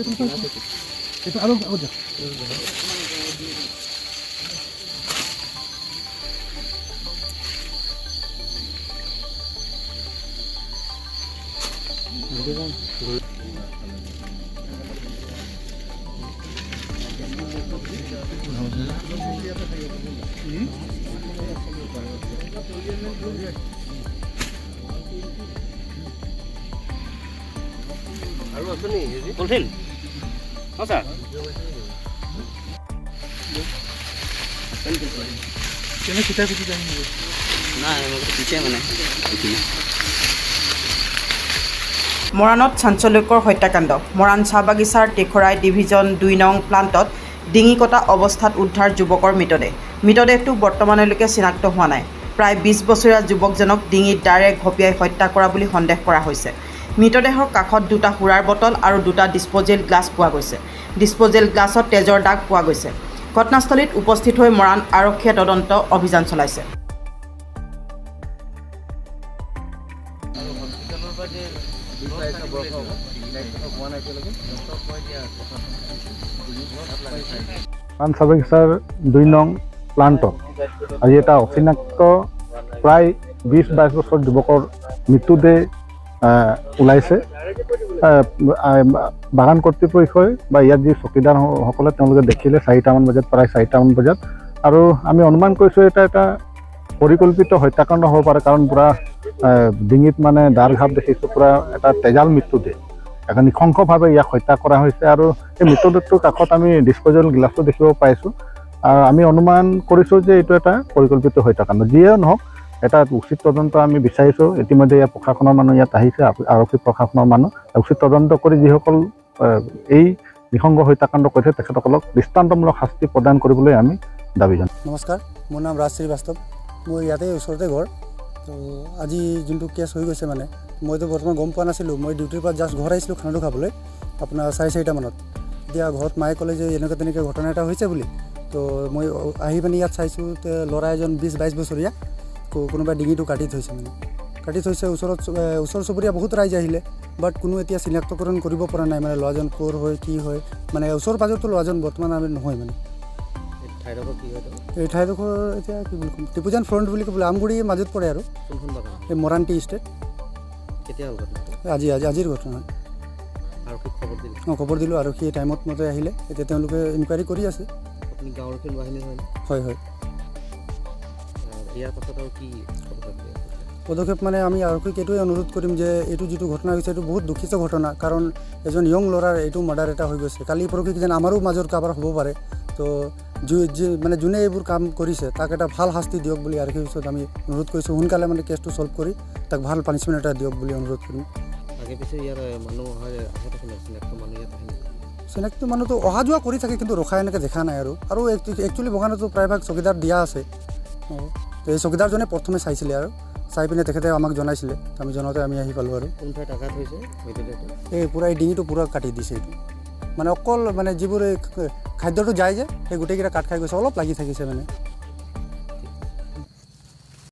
itu alur aja. Fulfill. No, sir. Kena kita jangan dulu. Nah, picture mana? মৰাণত চাঞ্চল্যকৰ হত্যাকাণ্ড মৰাণ চাহ বাগিচাৰ টেখৰাই ডিভিজন 2 নং প্লাণ্টত ডিঙি কটা অৱস্থাত উদ্ধাৰ যুৱকৰ মৃতদেহটো বৰ্তমানলৈকে চিনাক্ত হোৱা নাই প্ৰায় 20 বছৰীয়া যুৱকজনক ডিঙিত ডাইৰেক্ট ঘপিয়াই হত্যা কৰা বুলি সন্দেহ কৰা হৈছে মৃতদেহৰ কাষত দুটা হুৰাৰ বটল আৰু দুটা ডিসপোজেল গ্লাছ পোৱা গৈছে ডিসপোজেল গ্লাছত তেজৰ দাগ পোৱা গৈছে ঘটনাস্থলীত উপস্থিত হৈ মৰাণ আৰক্ষীয়ে তদন্ত অভিযান চলাইছে সাবেকিসার 2 নং প্লান্টত আজি এটা অচিনাক্ত প্রায় 20-22 বছর যুবকৰ মৃত্যুদেহ ওলাইছে বাগান কৰ্তৃপক্ষই বা ইয়াত যি চকীদাৰ সকলে তেওঁলোকে দেখিলে 4টামান বজাত প্ৰায় 4টামান বজাত আৰু আমি অনুমান কৰিছো এটা পৰিকল্পিত হত্যাকাণ্ড হ'ব পাৰে কাৰণ পুৰা ডিঙিত মানে দাগ ঘাপ দেখিছো পুৰা এটা তেজাল মৃত্যুদেহ এখন নিখংসভাৱে ইয়াক হত্যা কৰা হৈছে আৰু এই মৃতদেহটোৰ কাষত আমি ডিসপোজেল গ্লাছটো দেখিব পাইছো আমি অনুমান কৰিছো যে এইটো এটা পৰিকল্পিত হত্যাকাণ্ড যিয়ে নহওক এটা উচিত তদন্ত আমি বিচাৰিছো ইতিমধ্যে ইয়াৰ প্ৰশাসনৰ মানুহ ইয়াত আহিছে আৰক্ষী প্ৰশাসনৰ মানুহ উচিত তদন্ত কৰি যিসকল এই নিখংস হত্যাকাণ্ড কৰিছে তেখেতসকলক দৃষ্টান্তমূলক শাস্তি প্ৰদান কৰিবলৈ আমি দাবী জনাইছো নমস্কাৰ মোৰ নাম ৰাজ শ্ৰীবাস্তৱ মই ইয়াতে ওচৰতে ঘৰ তো আজি যোনটো কেছ হৈ গৈছে মানে মইতো বৰ্তমান গম পোৱা নাছিলোঁ মই ডিউটিৰ পৰা জাষ্ট ঘৰ আহিছিলোঁ খানাটো খাবলৈ আপোনাৰ 4:30 মানত এতিয়া ঘৰত মায়ে ক'লে যে এনেকুৱা তেনেকৈ ঘটনা এটা হৈছে বুলি তো মই আহি পিনে ইয়াত চাইছোঁ ল'ৰা এজন 20-22 বছৰীয়া কোনোবাই ডিঙিটো কাটি থৈছে মানে ওচৰ চুবুৰীয়া বহুত ৰাইজ আহিলে বাট কোনো এতিয়া চিনাক্তকৰণ কৰিব পৰা নাই মানে ল'ৰাজন ক'ৰ হয় কি হয় মানে ওচৰ পাজৰতো ল'ৰাজন বৰ্তমান আমি নহয় মানে এই ঠাইডোখৰ এতিয়া কি বুলি ক'ম টিপুজান ফ্ৰণ্ট বুলি ক'বলৈ আমগুৰিৰ মাজত পৰে আৰু এই মৰাণ টি ষ্টেট আজিৰ ঘটনা খবৰ দিলোঁ আৰু সেই টাইমত মতে আহিলে এতিয়া তেওঁলোকে ইনকুৱাৰী কৰি আছে হয় পদক্ষেপ মানে আমি আৰক্ষীক এইটোৱে অনুৰোধ কৰিম যে এইটো যিটো ঘটনা হৈছে এইটো বহুত দুখিত ঘটনা কাৰণ এজন ইয়ং ল'ৰাৰ এইটো মাৰ্ডাৰ এটা হৈ গৈছে কালি পৰহি যেন আমাৰো মাজৰ কাৰোবাৰ হ'ব পাৰে তো মানে যোনে এইবোৰ কাম কৰিছে তাক এটা ভাল শাস্তি দিয়ক বুলি আৰক্ষীৰ ওচৰত আমি অনুৰোধ কৰিছোঁ সোনকালে মানে কেছটো ছল্ভ কৰি তাক ভাল পানিছমেণ্ট এটা দিয়ক বুলি অনুৰোধ কৰিম চিনাক্ত মানুহটো অহা যোৱা কৰি থাকে কিন্তু ৰখাই এনেকৈ দেখা নাই আৰু একচুৱেলি বগানতো প্ৰায়ভাগ চকীদাৰ দিয়া আছে তো এই চকীদাৰজনে প্ৰথমে চাইছিলে আৰু চাই পিনে তেখেতে আমাক জনাইছিলে আমি জনাওঁতে আমি আহি পালোঁ আৰু এই পূৰা এই ডিঙিটো পূৰা কাটি দিছে এইটো মানে অকল মানে যিবোৰ খাদ্যটো যায় যে সেই গোটেইকেইটা কাট খাই গৈছে অলপ লাগি থাকিছে মানে